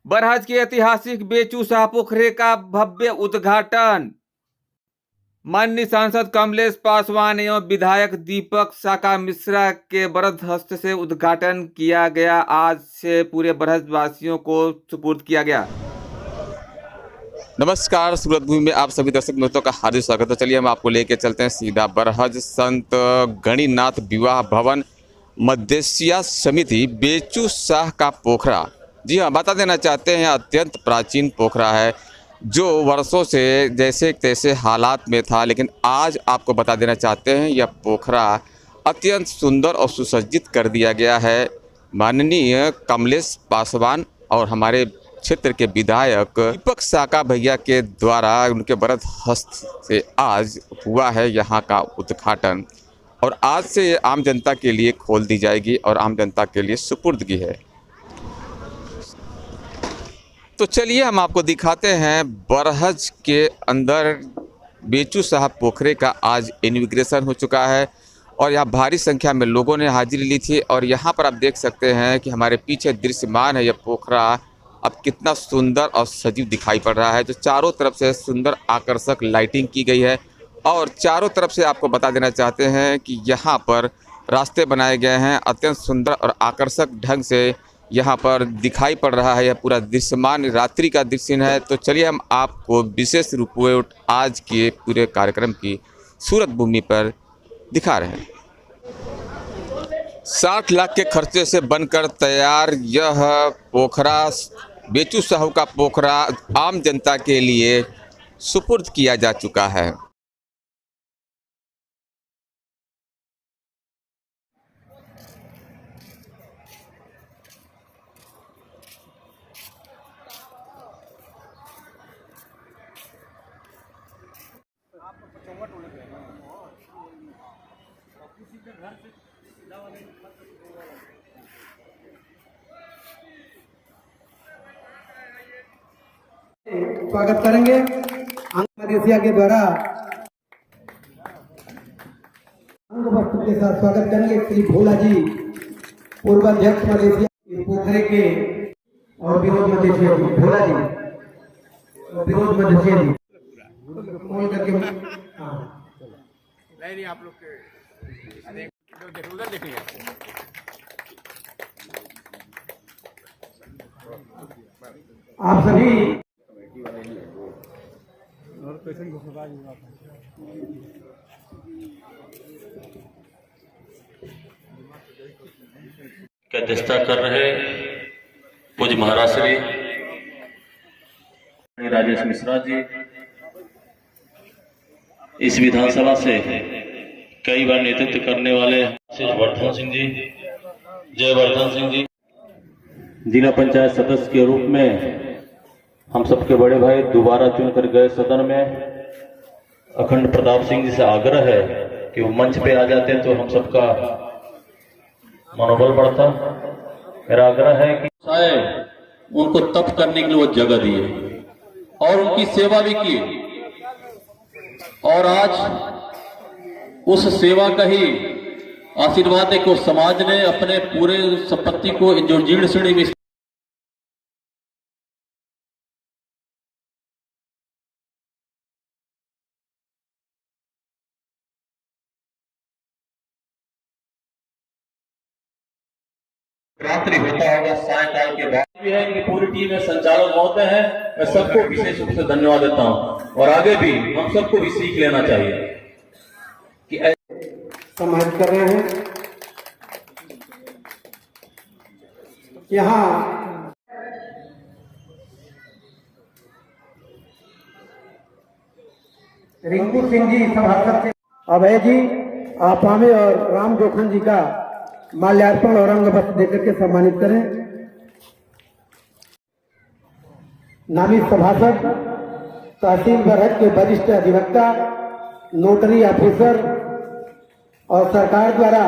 बरहज के ऐतिहासिक बेचू शाह पोखरे का भव्य उद्घाटन। माननीय सांसद कमलेश पासवान एवं विधायक दीपक साका मिश्रा के वरद हस्त से उद्घाटन किया गया। आज से पूरे बरहज वासियों को सुपुर्द किया गया। नमस्कार, सूरत भूमि में आप सभी दर्शक मित्रों का हार्दिक स्वागत है। चलिए हम आपको लेके चलते हैं सीधा बरहज संत गणिनाथ विवाह भवन मध्यस्या समिति बेचू शाह का पोखरा। जी हाँ, बता देना चाहते हैं अत्यंत प्राचीन पोखरा है जो वर्षों से जैसे तैसे हालात में था, लेकिन आज आपको बता देना चाहते हैं यह पोखरा अत्यंत सुंदर और सुसज्जित कर दिया गया है। माननीय कमलेश पासवान और हमारे क्षेत्र के विधायक दीपक साका भैया के द्वारा उनके वरद हस्त से आज हुआ है यहाँ का उद्घाटन, और आज से आम जनता के लिए खोल दी जाएगी और आम जनता के लिए सुपुर्दगी है। तो चलिए हम आपको दिखाते हैं बरहज के अंदर बेचू शाह पोखरे का आज इनॉग्रेशन हो चुका है और यहाँ भारी संख्या में लोगों ने हाजिरी ली थी। और यहाँ पर आप देख सकते हैं कि हमारे पीछे दृश्यमान है यह पोखरा अब कितना सुंदर और सजीव दिखाई पड़ रहा है, जो चारों तरफ से सुंदर आकर्षक लाइटिंग की गई है। और चारों तरफ से आपको बता देना चाहते हैं कि यहाँ पर रास्ते बनाए गए हैं, अत्यंत सुंदर और आकर्षक ढंग से यहाँ पर दिखाई पड़ रहा है। यह पूरा दृश्यमान रात्रि का दृश्य है। तो चलिए हम आपको विशेष रिपोर्ट आज के पूरे कार्यक्रम की सूरत भूमि पर दिखा रहे हैं। 60 लाख के खर्चे से बनकर तैयार यह पोखरा बेचू शाह का पोखरा आम जनता के लिए सुपुर्द किया जा चुका है। स्वागत करेंगे मलेशिया के द्वारा अंग वस्तु के साथ स्वागत करेंगे श्री भोला जी, पूर्वाध्यक्ष मलेशिया पोखरे के, और विनोद मलेशिया जी, भोला जी विनोद मलेशिया जी कॉल करके नहीं आप लोग के उधर देखेंगे। आप सभी का दस्ता कर रहे पूज्य महाराज श्री राजेश मिश्रा जी, इस विधानसभा से कई बार नेतृत्व करने वाले वर्धन सिंह जी, जयवर्धन सिंह जी, जिला पंचायत सदस्य के रूप में हम सबके बड़े भाई दोबारा चुनकर गए सदन में। अखंड प्रताप सिंह जी से आग्रह है कि वो मंच पे आ जाते हैं तो हम सबका मनोबल बढ़ता। मेरा आग्रह है कि उनको तप करने के लिए वो जगह दिए और उनकी सेवा भी की, और आज उस सेवा का ही आशीर्वाद है कि समाज ने अपने पूरे संपत्ति को जो जीर्ण श्रेणी में रात्रि होता होगा, सायकाल के बाद भी है कि पूरी टीम में संचालक महोदय हैं, मैं सबको विशेष रूप से धन्यवाद देता हूं। और आगे भी हम सबको भी सीख लेना चाहिए कि सम्मानित कर रहे हैं। यहाँ रिंकू सिंह जी सभासद से अभय जी आपामे और राम जोखन जी का माल्यार्पण और अंग वस्त्र देकर के सम्मानित करें। नामित सभासद तहसील बरहज के वरिष्ठ अधिवक्ता, नोटरी ऑफिसर और सरकार द्वारा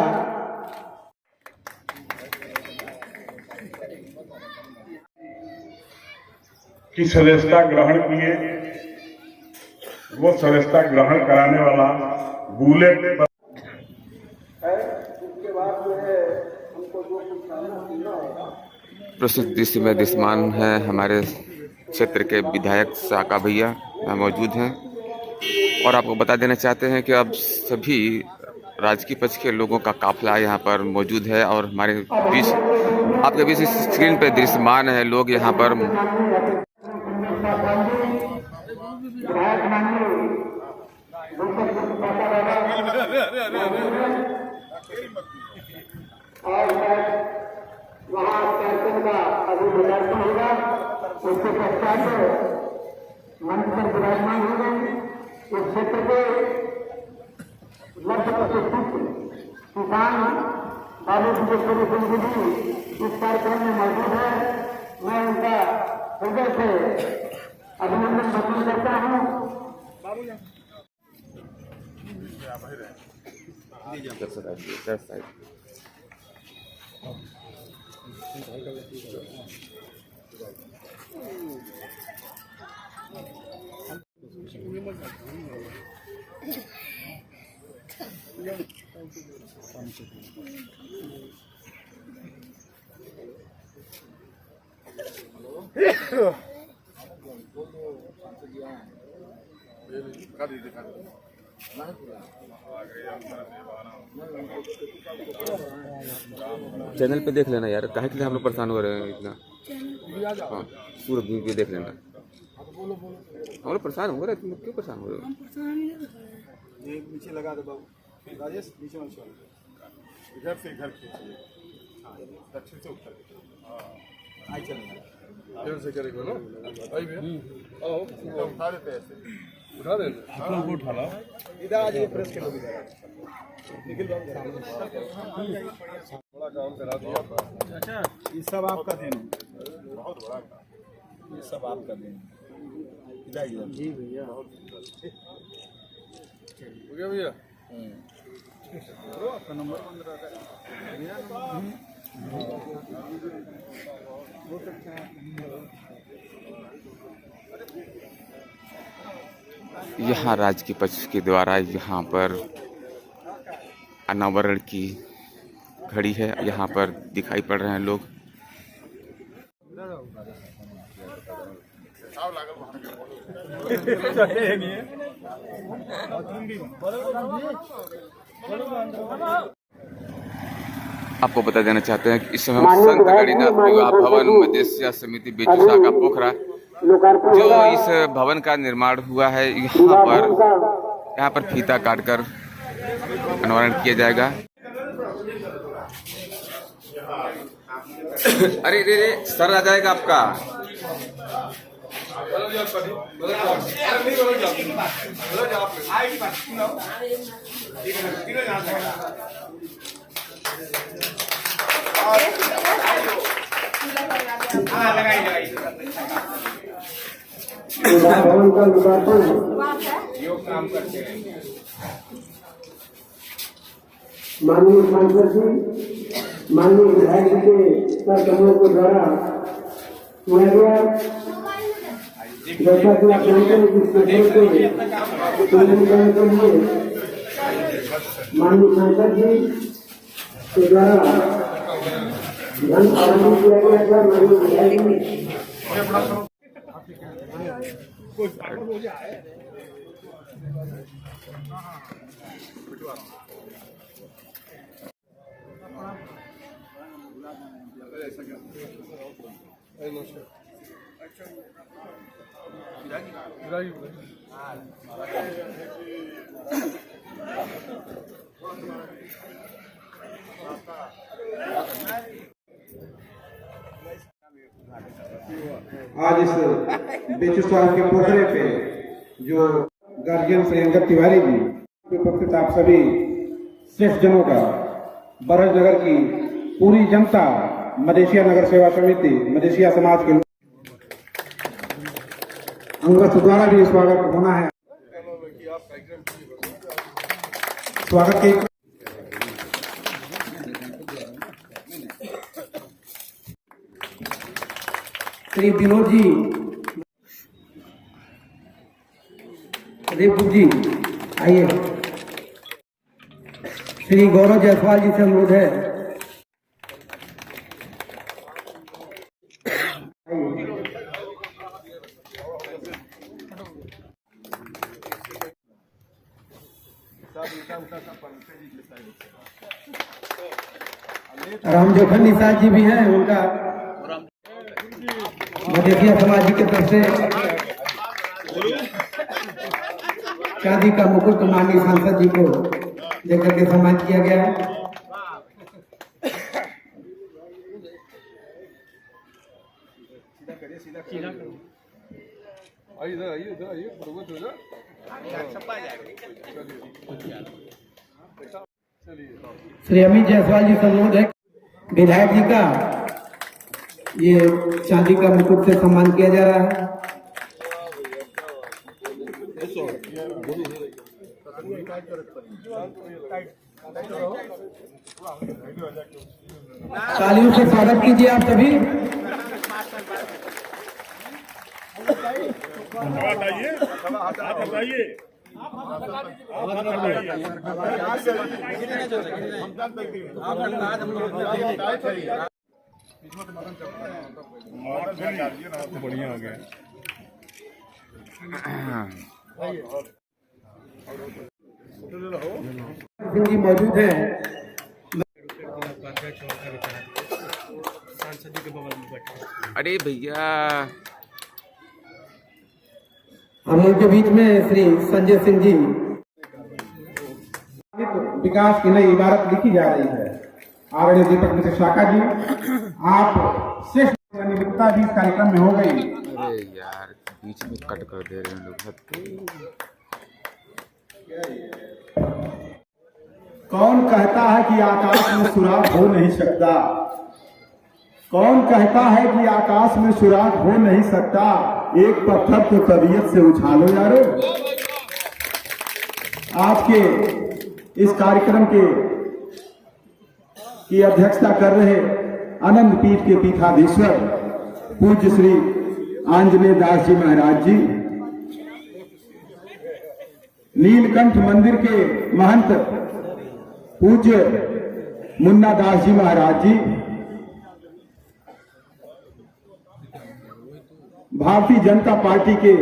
की सदस्यता ग्रहण किए, वो सदस्यता ग्रहण कराने वाला बुलेट है। उसके बाद जो है हमको जो कुछ सामना करना होगा प्रस्तुत दृश्य में दृश्यमान है हमारे क्षेत्र के विधायक साका भैया यहाँ मौजूद हैं और आपको बता देना चाहते हैं कि अब सभी राजकीय पक्ष के लोगों का काफिला यहाँ पर मौजूद है और हमारे बीच आपके बीच इस स्क्रीन पे दृश्यमान है लोग यहाँ पर वहाँ कार्यक्रम का अभी लोकार्पण होगा। उसके पश्चात मंच पर विराजमान हो गए इस क्षेत्र के लक्ष्य प्रशिक्षित किसान बाबू विजेश्वरी सिंह जी इस कार्यक्रम में मौजूद है। मैं उनका हृदय से अभिनंदन व्यक्त करता हूँ। चैनल पे देख लेना यार, काहे के लिए हम लोग परेशान हो रहे हैं इतना। हाँ पूरा व्यू पे देख लेना। हम लोग परेशान हो रहे हैं, तुम लोग क्यों परेशान हो रहे हो? नीचे लगा दो बाबू, राजेश नीचे मत छोड़, इधर से इधर खींचिए, दक्षिण से उत्तर, आई चलेगा, इधर से करेगा ना, आई भैया, आओ, उठा देते ऐसे, उठा देते, आप लोग उठा लो, इधर आ जाइए, प्रेस के लोग इधर आ निकल जाओ, बड़ा काम करा दिया। अच्छा, ये सब आपका देना, बहुत बड़ा काम, ये सब आपका देना, इधर जी भैया, हो गया भैया, आपका नंबर 15 यहाँ राजकीय पक्ष के द्वारा यहाँ पर अनावरण की घड़ी है, यहाँ पर दिखाई पड़ रहे हैं लोग। आपको बता देना चाहते हैं कि इस समय संत गणिनाथ विवाह भवन मदेशिया समिति बेचू शाखा पोखरा जो इस भवन का निर्माण हुआ है यहाँ पर फीता काटकर अनावरण किया जाएगा। अरे रे रे सर आ जाएगा आपका। भवन का लोकार्पण माननीय सांसद जी, माननीय विधायक जी के सरकमों के द्वारा किया गया। जैसा कि आप जानते हैं कि स्टेशन के संबोधन करने के लिए माननीय सांसद जी के द्वारा धन आवंटित किया गया था। माननीय विधायक जी आज इस बेचू साहब के पोखरे पे जो गार्जियन प्रियंका तिवारी जी के उपस्थित आप सभी श्रेष्ठ जनों का बरहज नगर की पूरी जनता, मदेशिया नगर सेवा समिति, मदेशिया समाज के अंगरक्षक द्वारा भी स्वागत होना है। स्वागत के श्री विनोद जी, रेपू जी आइए। श्री गौरव जायसवाल जी से अनुरोध है। राम जोखन निषाद जी भी हैं, उनका मधेसिया समाज जी की तरफ से चांदी का मुकुट माननीय सांसद जी को देकर के सम्मानित किया गया है। आइए बरोबर हो जा। श्री अमित जायसवाल जी संबोध है विधायक जी का, ये चांदी का मुकुट से सम्मान किया जा रहा है। तालियों से स्वागत कीजिए आप सभी। बताइए बढ़िया हो गया। जी मौजूद है, अरे भैया हम लोग के बीच में श्री संजय सिंह जी। विकास की नई इबारत लिखी जा रही है। आदरणीय दीपक मिश्र शाखा जी, आप श्रेष्ठ निमित्ता भी इस कार्यक्रम में हो गई। अरे यार बीच में कट कर दे रहे हैं लोग। कौन कहता है कि आकाश में सुराग हो नहीं सकता? कौन कहता है कि आकाश में सुराग हो नहीं सकता? एक पत्थर तो तबीयत से उछालो यारो। आज के इस कार्यक्रम की अध्यक्षता कर रहे अनंत पीठ के पीठाधीश्वर पूज्य श्री आंजनेय दास जी महाराज जी, नीलकंठ मंदिर के महंत पूज्य मुन्ना दास जी महाराज जी, भारतीय जनता पार्टी के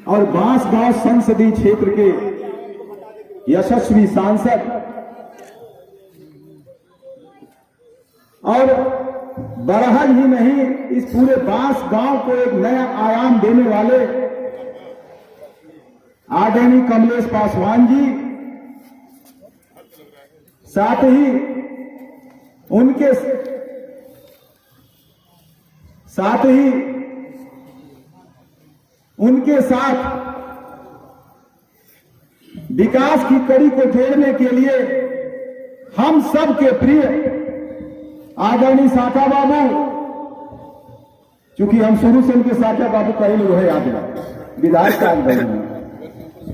और बांसगांव संसदीय क्षेत्र के यशस्वी सांसद और बरहल ही नहीं, इस पूरे बांसगांव को एक नया आयाम देने वाले आदरणीय कमलेश पासवान जी, साथ ही उनके साथ विकास की कड़ी को जोड़ने के लिए हम सब के प्रिय आदरणीय साका बाबू, चूंकि हम शुरू से उनके साका बाबू का ही लोग है, याद है विधायक का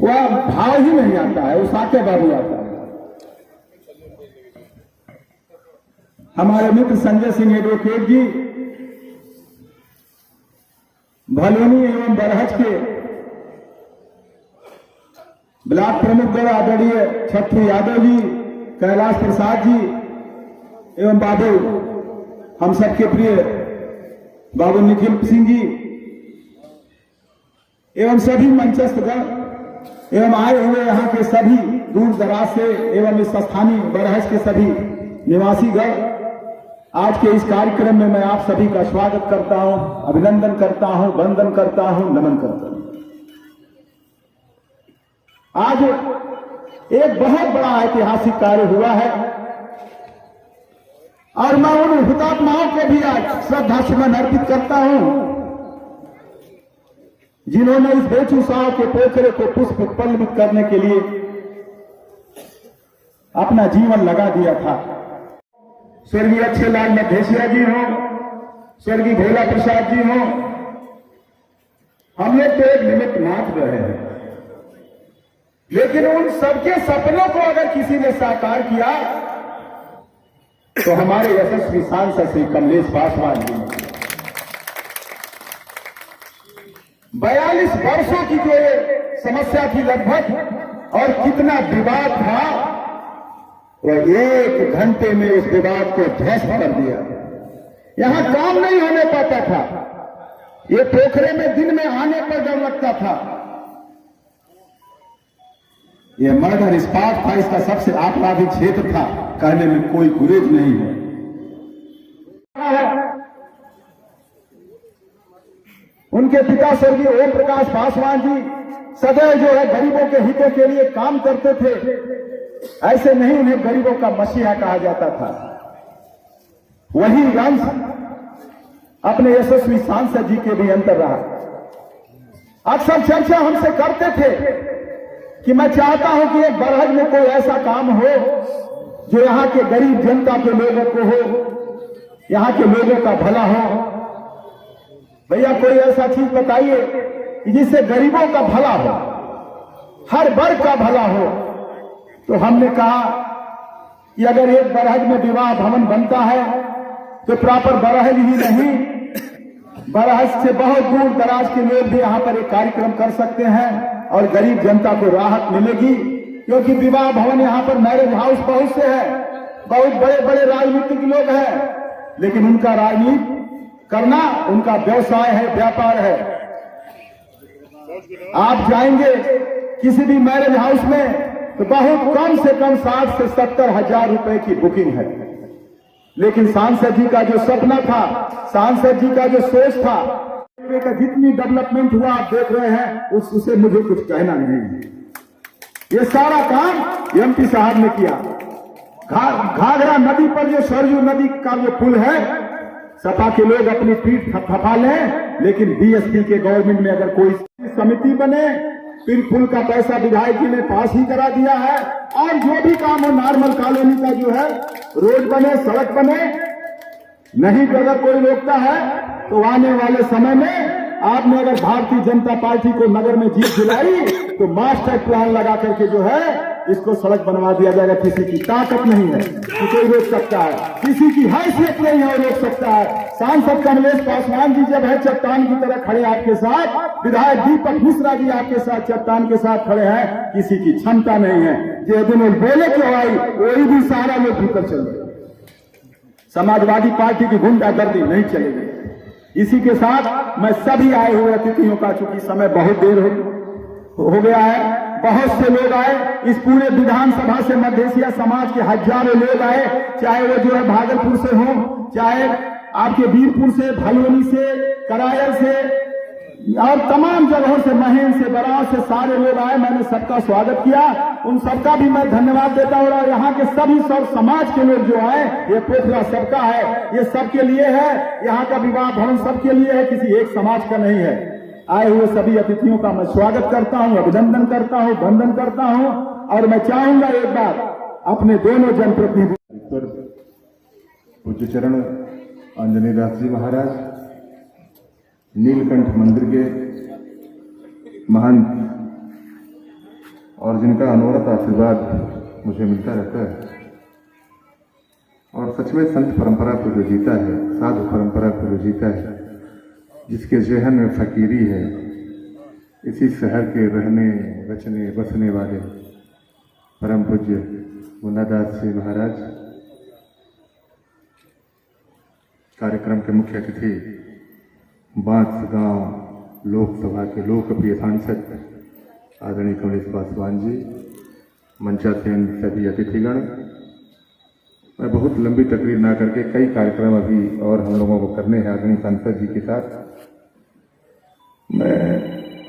वह भाव ही नहीं आता है, वो साका बाबू आता है। हमारे मित्र संजय सिंह एडवोकेट जी, भलूनी एवं बरहज के ब्लॉक प्रमुख गण आदरणीय छत्रू यादव जी, कैलाश प्रसाद जी एवं बाबू हम सबके प्रिय बाबू निखिल सिंह जी एवं सभी मंचस्थ गण एवं आए हुए यहाँ के सभी दूर दराज से एवं इस स्थानीय बरहज के सभी निवासी गण, आज के इस कार्यक्रम में मैं आप सभी का स्वागत करता हूं, अभिनंदन करता हूं, वंदन करता हूं, नमन करता हूं। आज एक बहुत बड़ा ऐतिहासिक कार्य हुआ है और मैं उन हुतात्माओं को भी आज श्रद्धा सुमन अर्पित करता हूं जिन्होंने इस बेचूसाव के पोखरे को पुष्प पल्लवित करने के लिए अपना जीवन लगा दिया था। स्वर्गीय अच्छे लाल मधेसिया जी हो, स्वर्गीय भोला प्रसाद जी हो, हम लोग तो एक निमित्त मात्र रहे हैं, लेकिन उन सबके सपनों को अगर किसी ने साकार किया तो हमारे यशस्वी सांसद श्री कमलेश पासवान जी। 42 वर्षों की जो समस्या थी लगभग, और कितना विवाद था, वह 1 घंटे में उस विवाद को ध्वस्त कर दिया। यहां काम नहीं होने पाता था, ये पोखरे में दिन में आने पर डर लगता था। ये मर्डर स्पॉट था, इसका सबसे आपराधिक क्षेत्र था, कहने में कोई गुरेज नहीं है। उनके पिता स्वर्गीय ओम प्रकाश पासवान जी सदैव जो है गरीबों के हितों के लिए काम करते थे। ऐसे नहीं उन्हें गरीबों का मसीहा कहा जाता था। वही अंश अपने यशस्वी सांसद जी के भी अंदर रहा। अक्सर चर्चा हमसे करते थे कि मैं चाहता हूं कि एक बरहज में कोई ऐसा काम हो जो यहां के गरीब जनता के लोगों को हो, यहां के लोगों का भला हो। भैया कोई ऐसा चीज बताइए कि जिससे गरीबों का भला हो, हर वर्ग का भला हो। तो हमने कहा कि अगर एक बरहज में विवाह भवन बनता है तो प्रॉपर बरहज ही नहीं, बरहज से बहुत दूर दराज के लोग भी यहां पर एक कार्यक्रम कर सकते हैं और गरीब जनता को राहत मिलेगी। क्योंकि विवाह भवन यहां पर मैरिज हाउस बहुत से है, बहुत बड़े बड़े राजनीतिक लोग हैं, लेकिन उनका राजनीति करना उनका व्यवसाय है, व्यापार है। आप जाएंगे किसी भी मैरिज हाउस में तो बहुत कम से कम 60 से 70 हजार रुपए की बुकिंग है। लेकिन सांसद जी का जो सपना था, सांसद जी का जो सोच था, का जितनी डेवलपमेंट हुआ आप देख रहे हैं, उससे मुझे कुछ कहना नहीं है। ये सारा काम एमपी साहब ने किया। घाघरा नदी पर जो सरयू नदी का जो पुल है, सपा के लोग अपनी पीठ थपथपा लें, लेकिन बीएसपी के गवर्नमेंट में अगर कोई समिति बने, फिर पुल का पैसा विधायक जी ने पास ही करा दिया है। और जो भी काम हो, नॉर्मल कॉलोनी का जो है रोड बने, सड़क बने, नहीं अगर कोई रोकता है तो आने वाले समय में आपने अगर भारतीय जनता पार्टी को नगर में जीत दिलाई तो मास्टर प्लान लगा करके जो है इसको सड़क बनवा दिया जाएगा। किसी की ताकत नहीं है कि कोई रोक सकता है, किसी की हैसियत नहीं है रोक सकता है। सांसद कमलेश पासवान जी जब है चट्टान की तरह खड़े आपके साथ, विधायक दीपक मिश्रा जी आपके साथ चट्टान के साथ खड़े हैं, किसी की क्षमता नहीं है। जो दिन बोले की आई वही भी सारा लोग भीतर चल गए। समाजवादी पार्टी की गुंडागर्दी नहीं चलेगी। इसी के साथ मैं सभी आए हुए अतिथियों का, चूंकि समय बहुत देर हो गया है, बहुत से लोग आए, इस पूरे विधानसभा से मधेसिया समाज के हजारों लोग आए, चाहे वो जो है भागलपुर से हो, चाहे आपके वीरपुर से, भलवनी से, करायल से और तमाम जगहों से, महेन से, बराव से सारे लोग आए। मैंने सबका स्वागत किया, उन सबका भी मैं धन्यवाद देता हूँ। और यहाँ के सभी सब समाज के लोग जो आए, ये पोखरा सबका है, ये सबके लिए है। यहाँ का विवाह भवन सबके लिए है, किसी एक समाज का नहीं है। आए हुए सभी अतिथियों का मैं स्वागत करता हूँ, अभिनंदन करता हूँ, वंदन करता हूँ। और मैं चाहूंगा एक बार अपने दोनों जनप्रतिनिधि पूज्य चरण आंजनेय दास जी महाराज, नीलकंठ मंदिर के महंत, और जिनका अनवरत आशीर्वाद मुझे मिलता रहता है। और सच में संत परंपरा को जो जीता है, साधु परंपरा को जो जीता है, जिसके जहन में फकीरी है, इसी शहर के रहने बचने बसने वाले परम पूज्य मुन्नादास जी महाराज, कार्यक्रम के मुख्य अतिथि बांसगांव लोकसभा के लोकप्रिय सांसद आदरणीय कमलेश पासवान जी, मंचासीन सभी अतिथिगण। मैं बहुत लंबी तकरीर ना करके, कई कार्यक्रम अभी और हम लोगों को करने हैं आदरणीय सांसद जी के साथ, मैं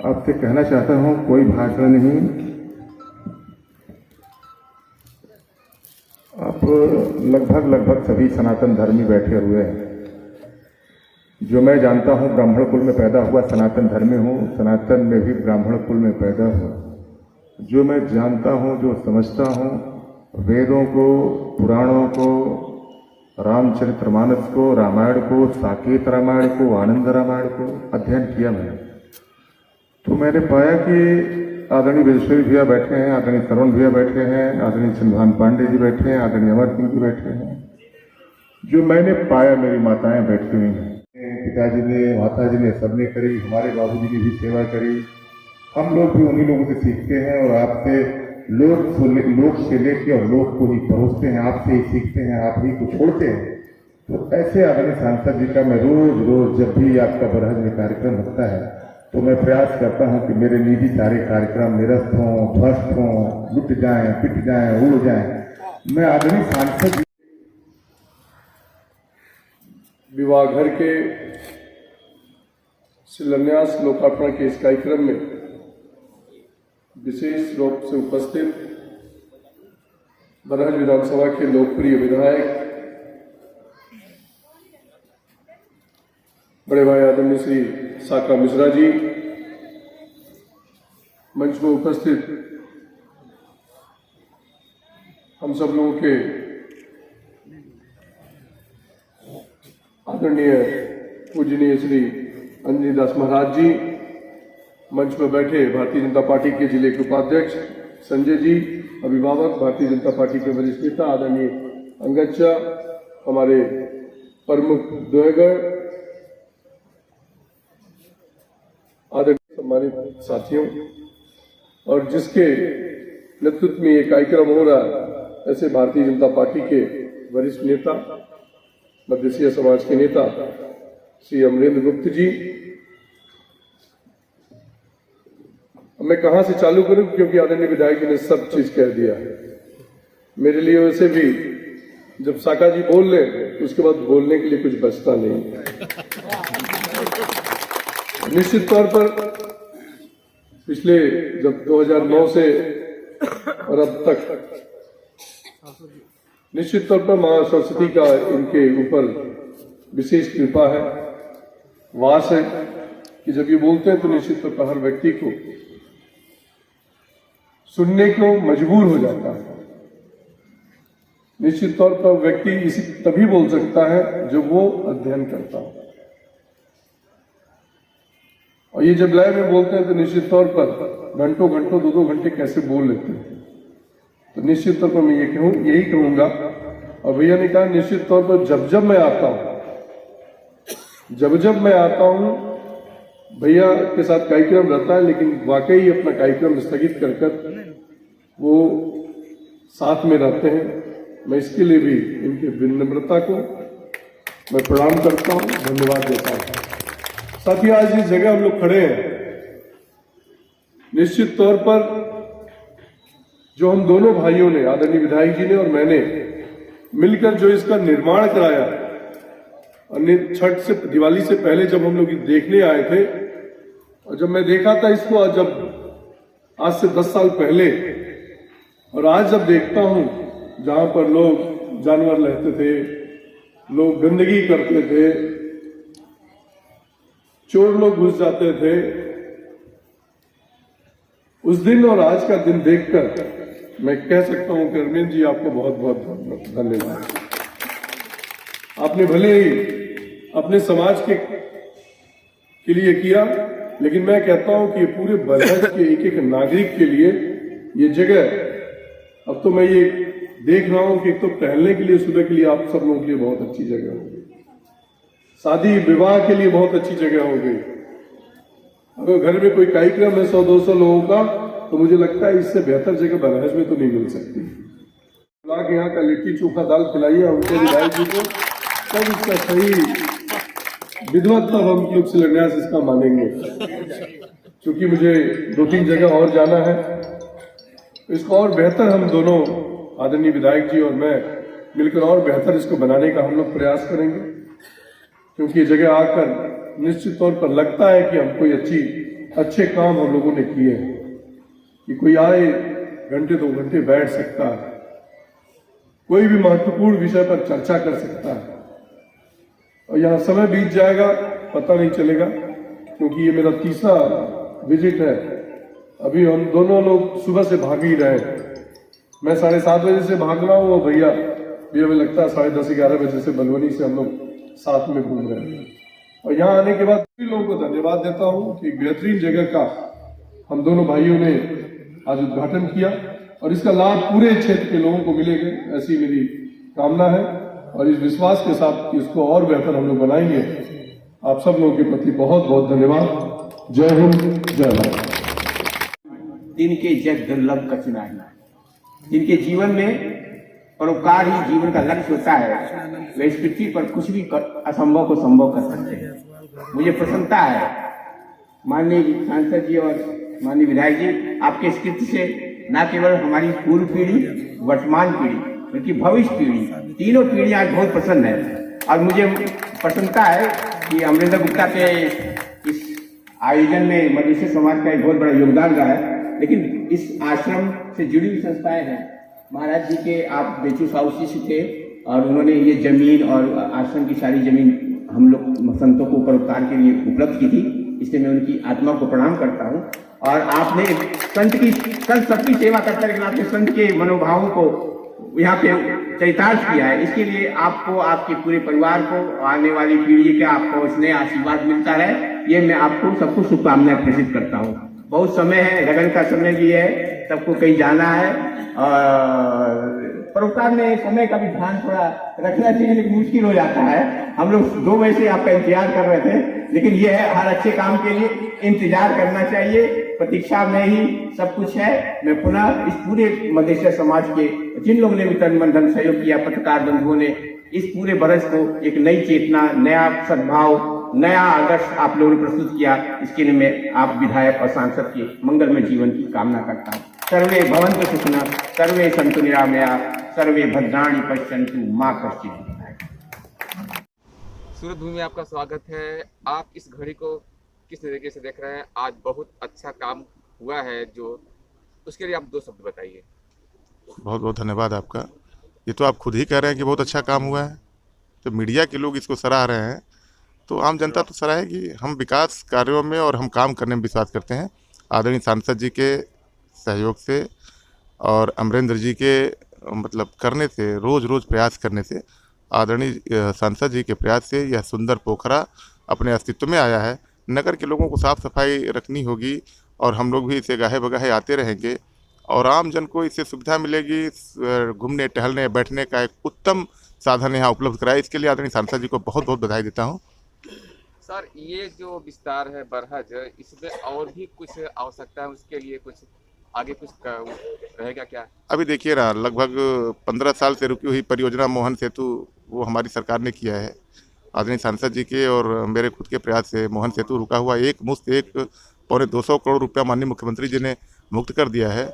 आपसे कहना चाहता हूं, कोई भाषण नहीं, आप लगभग सभी सनातन धर्मी बैठे हुए हैं। जो मैं जानता हूं, ब्राह्मण कुल में पैदा हुआ सनातन धर्मी हूं, सनातन में भी ब्राह्मण कुल में पैदा हुआ। जो मैं जानता हूं, जो समझता हूं, वेदों को, पुराणों को, रामचरितमानस को, रामायण को, साकेत रामायण को, आनंद रामायण को अध्ययन किया मैंने, तो मैंने पाया कि आदरणीय विश्वेश्वर भैया बैठे हैं, आदरणीय श्रवण भैया बैठे हैं, आदरणीय चंद्रभान पांडे जी बैठे हैं, आदरणीय अमर सिंह जी बैठे हैं। जो मैंने पाया, मेरी माताएं बैठी हुई हैं, पिताजी ने, माताजी ने, सबने करी, हमारे बाबूजी ने भी सेवा करी। हम लोग भी उन्हीं लोगों से सीखते हैं और आपसे लोग से लेके और लोग को ही परोसते हैं, आपसे ही सीखते हैं, आप ही को छोड़ते हैं। तो ऐसे आदरणीय सांसद जी का मैं रोज जब भी आपका बरहज में कार्यक्रम होता है, तो मैं प्रयास करता हूं कि मेरे निजी सारे कार्यक्रम निरस्त हों, ध्वस्त हों, लुट जाएं, पिट जाएं, उड़ जाएं। मैं आदरणीय सांसद विवाह घर के शिलान्यास लोकार्पण के इस कार्यक्रम में विशेष रूप से उपस्थित बरहज विधानसभा के लोकप्रिय विधायक बड़े भाई आदरणीय श्री साका मिश्रा जी, मंच में उपस्थित हम सब लोगों के आदरणीय पूजनीय श्री अंजनी दास महाराज जी, मंच में बैठे भारतीय जनता पार्टी के जिले के उपाध्यक्ष संजय जी, अभिभावक भारतीय जनता पार्टी के वरिष्ठ नेता आदरणीय अंगच्चा, हमारे प्रमुख द्वयगढ़, आदरणीय सम्मानित साथियों, और जिसके नेतृत्व में ये कार्यक्रम हो रहा, ऐसे भारतीय जनता पार्टी के वरिष्ठ नेता मध्यसीय समाज के नेता श्री अमरेंद्र गुप्त जी। मैं कहां से चालू करूं, क्योंकि आदरणीय विधायक जी ने सब चीज कह दिया है। मेरे लिए वैसे भी जब साका जी बोल ले तो उसके बाद बोलने के लिए कुछ बचता नहीं। निश्चित तौर पर पिछले जब 2009 से और अब तक निश्चित तौर पर मां सरस्वती का इनके ऊपर विशेष कृपा है, वास है कि जब ये बोलते हैं तो निश्चित तौर पर हर व्यक्ति को सुनने को मजबूर हो जाता है। निश्चित तौर पर व्यक्ति इसी तभी बोल सकता है जब वो अध्ययन करता हो, और ये जब लय में बोलते हैं तो निश्चित तौर पर घंटों घंटों 2-2 घंटे कैसे बोल लेते हैं। तो निश्चित तौर पर मैं यही कहूंगा, और भैया ने कहा निश्चित तौर पर जब मैं आता हूं भैया के साथ कार्यक्रम रहता है, लेकिन वाकई अपना कार्यक्रम स्थगित कर वो साथ में रहते हैं। मैं इसके लिए भी इनकी विनम्रता को मैं प्रणाम करता हूं, धन्यवाद देता हूं। साथ ही आज जिस जगह हम लोग खड़े हैं, निश्चित तौर पर जो हम दोनों भाइयों ने, आदरणीय विधायक जी ने और मैंने मिलकर जो इसका निर्माण कराया, छठ से दिवाली से पहले जब हम लोग देखने आए थे, और जब मैं देखा था इसको आज से 10 साल पहले, और आज जब देखता हूं जहां पर लोग जानवर रहते थे, लोग गंदगी करते थे, चोर लोग घुस जाते थे, उस दिन और आज का दिन देखकर मैं कह सकता हूं कि अरविंद जी आपको बहुत बहुत धन्यवाद। आपने भले ही अपने समाज के लिए किया, लेकिन मैं कहता हूं कि पूरे बरहज के एक नागरिक के लिए ये जगह, अब तो मैं ये देख रहा हूं कि एक तो टहलने के लिए, सुबह के लिए आप सब लोगों के लिए बहुत अच्छी जगह हो गई, शादी विवाह के लिए बहुत अच्छी जगह हो गई। अगर घर में कोई कार्यक्रम है 100-200 लोगों का, तो मुझे लगता है इससे बेहतर जगह बरहज में तो नहीं मिल सकती। यहाँ का लिट्टी चोखा दाल खिलाइए उनके विधायक जी को, तब इसका सही विधवत, तब हम लोग शिलान्यास इसका मानेंगे। क्योंकि मुझे 2-3 जगह और जाना है, इसको और बेहतर हम दोनों आदरणीय विधायक जी और मैं मिलकर और बेहतर इसको बनाने का हम लोग प्रयास करेंगे। क्योंकि ये जगह आकर निश्चित तौर पर लगता है कि हम कोई अच्छे काम हम लोगों ने किए हैं, कि कोई आए घंटे 2 घंटे बैठ सकता है, कोई भी महत्वपूर्ण विषय पर चर्चा कर सकता है, और यहाँ समय बीत जाएगा पता नहीं चलेगा। क्योंकि ये मेरा 3रा विजिट है, अभी हम दोनों लोग सुबह से भाग ही रहे। मैं 7:30 बजे से भाग रहा हूँ, और भैया भी हमें लगता है 10:30-11 बजे से बलवनी से हम लोग साथ में घूम रहे हैं। और यहाँ आने के बाद सभी लोगों को धन्यवाद देता हूँ कि बेहतरीन जगह का हम दोनों भाइयों ने आज उद्घाटन किया, और इसका लाभ पूरे क्षेत्र के लोगों को मिलेगा, ऐसी मेरी कामना है। और इस विश्वास के साथ इसको और बेहतर हम लोग बनाएंगे। आप सब लोगों के प्रति बहुत बहुत धन्यवाद। जय हिंद, जय भारत। जिनके जग दुर्लभ कठिनाई, जिनके जीवन में परोपकार ही जीवन का लक्ष्य होता है, वे इस पृथ्वी पर कुछ भी असंभव को संभव कर सकते हैं। मुझे प्रसन्नता है, माननीय सांसद जी और माननीय विधायक जी, आपके स्कृति से न केवल हमारी पूर्व पीढ़ी, वर्तमान पीढ़ी, बल्कि भविष्य पीढ़ी, तीनों पीढ़ी आज बहुत प्रसन्न है। और मुझे प्रसन्नता है कि अमरेंद्र गुप्ता के इस आयोजन में मदेशी समाज का एक बहुत बड़ा योगदान रहा है। लेकिन इस आश्रम से जुड़ी हुई संस्थाएं हैं। महाराज जी के आप बेचू साउसी से थे और उन्होंने ये जमीन और आश्रम की सारी जमीन हम लोग संतों को परोपकार के लिए उपलब्ध की थी, इसलिए मैं उनकी आत्मा को प्रणाम करता हूँ। और आपने संत सबकी सेवा करते लेकिन आपने संत के मनोभावों को यहाँ पे चरितार्थ किया है। इसके लिए आपको, आपके पूरे परिवार को, आने वाली पीढ़ी का आपको स्नेह आशीर्वाद मिलता रहे, ये मैं आपको सबको शुभकामनाएं प्रेषित करता हूँ। बहुत समय है, लगन का समय भी है, सबको कहीं जाना है और परोपकार में समय का भी ध्यान थोड़ा रखना चाहिए, लेकिन मुश्किल हो जाता है। हम लोग 2 बजे से आपका इंतजार कर रहे थे, लेकिन यह है हर अच्छे काम के लिए इंतजार करना चाहिए, प्रतीक्षा में ही सब कुछ है। मैं पुनः इस पूरे मदेशिया समाज के जिन लोगों ने भी तन मन धन सहयोग किया, पत्रकार बंधुओं ने इस पूरे बरस को एक नई चेतना, नया सद्भाव, नया आदर्श आप लोगों ने प्रस्तुत किया, इसके लिए मैं आप विधायक और सांसद के मंगलमय जीवन की कामना करता हूँ। सर्वे भवन्तु सुखिनः, सर्वे सन्तु निरामयाः, सर्वे भद्राणि पश्यन्तु मा कश्चित्। सूरत भूमि में आपका स्वागत है। आप इस घड़ी को किस तरीके से देख रहे हैं? आज बहुत अच्छा काम हुआ है, जो उसके लिए आप 2 शब्द बताइए। बहुत बहुत धन्यवाद आपका। ये तो आप खुद ही कह रहे हैं कि बहुत अच्छा काम हुआ है, तो मीडिया के लोग इसको सराह रहे हैं, तो आम जनता तो सराहेगी। हम विकास कार्यों में और हम काम करने में विश्वास करते हैं। आदरणीय सांसद जी के सहयोग से और अमरेंद्र जी के मतलब करने से, रोज़ रोज़ प्रयास करने से, आदरणीय सांसद जी के प्रयास से यह सुंदर पोखरा अपने अस्तित्व में आया है। नगर के लोगों को साफ़ सफाई रखनी होगी और हम लोग भी इसे गाहे बगाहे आते रहेंगे और आम जन को इससे सुविधा मिलेगी। घूमने, टहलने, बैठने का एक उत्तम साधन यहाँ उपलब्ध कराए, इसके लिए आदरणीय सांसद जी को बहुत बहुत बधाई देता हूँ। सर, ये जो विस्तार है बरहज, इसमें और भी कुछ आवश्यकता है, उसके लिए कुछ आगे कुछ रहेगा क्या? अभी देखिए ना, लगभग 15 साल से रुकी हुई परियोजना मोहन सेतु, वो हमारी सरकार ने किया है। आदरणीय सांसद जी के और मेरे खुद के प्रयास से मोहन सेतु रुका हुआ एक मुश्त 1.25 करोड़ रुपया माननीय मुख्यमंत्री जी ने मुक्त कर दिया है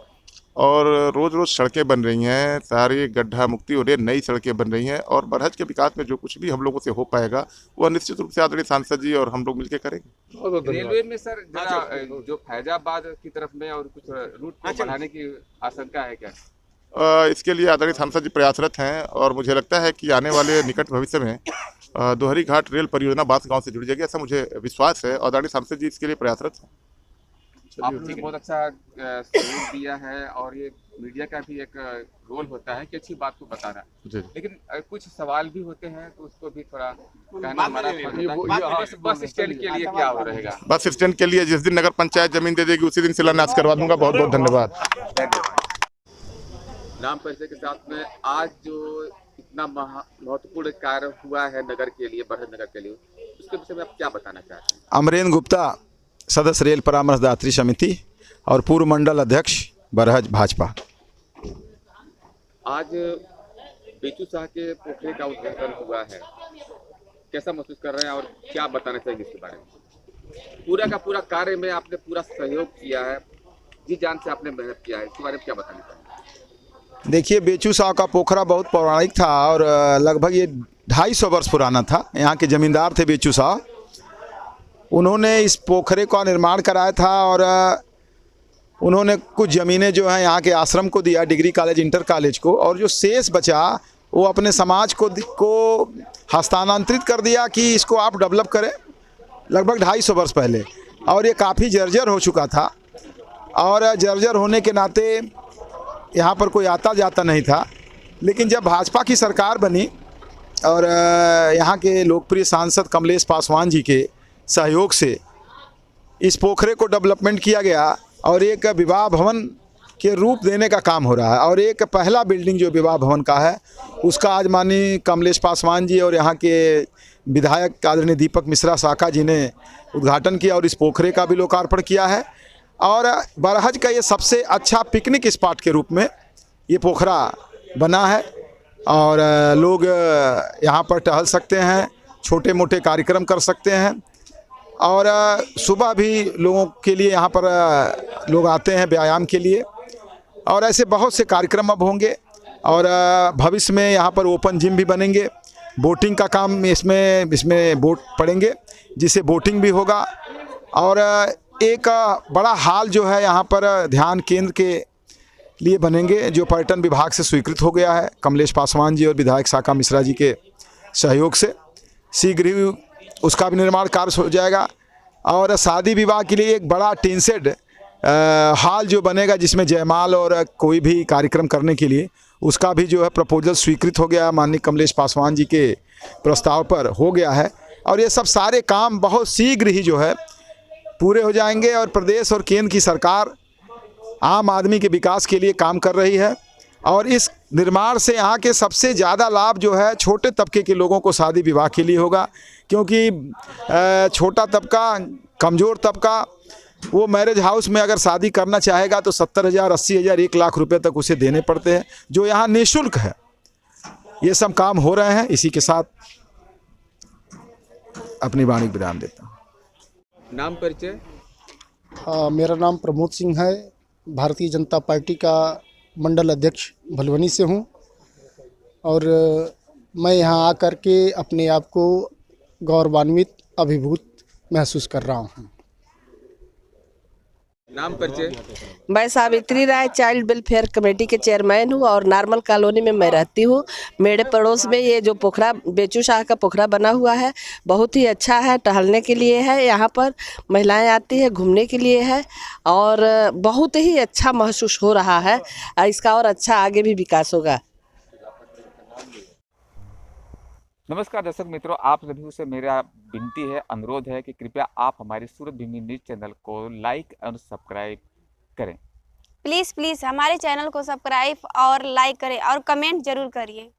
और रोज़ रोज़ सड़कें बन रही हैं, सारी गड्ढा मुक्ति हो रही है, नई सड़कें बन रही हैं और बरहज के विकास में जो कुछ भी हम लोगों से हो पाएगा वह निश्चित रूप से आदरणीय सांसद जी और हम लोग मिलकर करेंगे। रेलवे में सर जो फैजाबाद की तरफ में और कुछ रूट को बढ़ाने की आशंका है क्या? इसके लिए आदरणीय सांसद जी प्रयासरत हैं और मुझे लगता है कि आने वाले निकट भविष्य में दोहरी घाट रेल परियोजना बांसगांव से जुड़ जाएगी, ऐसा मुझे विश्वास है और आदरणीय सांसद जी इसके लिए प्रयासरत हैं। आपने बहुत अच्छा सहयोग दिया है और ये मीडिया का भी एक रोल होता है कि अच्छी बात को बताना, लेकिन कुछ सवाल भी होते हैं तो उसको भी थोड़ा कहना हमारा बस स्टैंड के लिए क्या हो रहेगा? बस स्टैंड के लिए जिस दिन नगर पंचायत जमीन दे देगी उसी दिन शिलान्यास करवा दूंगा। बहुत बहुत धन्यवाद। नाम परिचय के साथ में आज जो इतना महत्वपूर्ण कार्य हुआ है नगर के लिए, बरहज नगर के लिए, उसके विषय में आप क्या बताना चाहते हैं? अमरेंद्र गुप्ता, सदस्य रेल परामर्शदात्री समिति और पूर्व मंडल अध्यक्ष बरहज भाजपा। आज बेचू शाह के पोखरे का उद्घाटन हुआ है, कैसा महसूस कर रहे हैं और क्या बताना चाहेंगे इसके बारे में? पूरा का पूरा कार्य में आपने पूरा सहयोग किया है, जी जान से आपने मेहनत किया है, इसके बारे में क्या बताना चाहेंगे? देखिए, बेचू शाह का पोखरा बहुत पौराणिक था और लगभग ये 250 वर्ष पुराना था। यहाँ के जमींदार थे बेचू शाह, उन्होंने इस पोखरे का निर्माण कराया था और उन्होंने कुछ ज़मीनें जो हैं यहाँ के आश्रम को दिया, डिग्री कॉलेज, इंटर कॉलेज को, और जो शेष बचा वो अपने समाज को हस्तांतरित कर दिया कि इसको आप डेवलप करें, लगभग 250 वर्ष पहले। और ये काफ़ी जर्जर हो चुका था और जर्जर होने के नाते यहाँ पर कोई आता जाता नहीं था। लेकिन जब भाजपा की सरकार बनी और यहाँ के लोकप्रिय सांसद कमलेश पासवान जी के सहयोग से इस पोखरे को डेवलपमेंट किया गया और एक विवाह भवन के रूप देने का काम हो रहा है। और एक पहला बिल्डिंग जो विवाह भवन का है उसका आज माननीय कमलेश पासवान जी और यहाँ के विधायक आदरणीय दीपक मिश्रा साका जी ने उद्घाटन किया और इस पोखरे का भी लोकार्पण किया है। और बरहज का ये सबसे अच्छा पिकनिक स्पॉट के रूप में ये पोखरा बना है और लोग यहाँ पर टहल सकते हैं, छोटे मोटे कार्यक्रम कर सकते हैं और सुबह भी लोगों के लिए यहाँ पर लोग आते हैं व्यायाम के लिए, और ऐसे बहुत से कार्यक्रम अब होंगे। और भविष्य में यहाँ पर ओपन जिम भी बनेंगे, बोटिंग का काम इसमें बोट पड़ेंगे जिससे बोटिंग भी होगा। और एक बड़ा हॉल जो है यहाँ पर ध्यान केंद्र के लिए बनेंगे, जो पर्यटन विभाग से स्वीकृत हो गया है कमलेश पासवान जी और विधायक साका मिश्रा जी के सहयोग से। शीघ्र ही उसका भी निर्माण कार्य हो जाएगा। और शादी विवाह के लिए एक बड़ा टीन शेड हॉल जो बनेगा, जिसमें जयमाल और कोई भी कार्यक्रम करने के लिए, उसका भी जो है प्रपोजल स्वीकृत हो गया, माननीय कमलेश पासवान जी के प्रस्ताव पर हो गया है। और ये सब सारे काम बहुत शीघ्र ही जो है पूरे हो जाएंगे। और प्रदेश और केंद्र की सरकार आम आदमी के विकास के लिए काम कर रही है। और इस निर्माण से यहाँ के सबसे ज़्यादा लाभ जो है छोटे तबके के लोगों को शादी विवाह के लिए होगा, क्योंकि छोटा तबका, कमज़ोर तबका, वो मैरिज हाउस में अगर शादी करना चाहेगा तो 70,000, 80,000, 1 लाख रुपए तक उसे देने पड़ते हैं, जो यहाँ निःशुल्क है। ये सब काम हो रहे हैं। इसी के साथ अपनी वाणी विराम देता हूँ। नाम परिचय? मेरा नाम प्रमोद सिंह है, भारतीय जनता पार्टी का मंडल अध्यक्ष भलवनी से हूँ। और मैं यहाँ आकर के अपने आप को गौरवान्वित, अभिभूत महसूस कर रहा हूँ। नाम परिचय? मैं सावित्री राय चाइल्ड वेलफेयर कमेटी के चेयरमैन हूँ और नॉर्मल कॉलोनी में मैं रहती हूँ। मेरे पड़ोस में ये जो पोखरा, बेचू शाह का पोखरा बना हुआ है, बहुत ही अच्छा है। टहलने के लिए है, यहाँ पर महिलाएं आती है, घूमने के लिए है, और बहुत ही अच्छा महसूस हो रहा है। इसका और अच्छा आगे भी विकास होगा। नमस्कार दर्शक मित्रों, आप सभी से मेरा विनती है, अनुरोध है कि कृपया आप हमारे सूरत भूमि न्यूज चैनल को लाइक और सब्सक्राइब करें। प्लीज़ हमारे चैनल को सब्सक्राइब और लाइक करें और कमेंट जरूर करिए।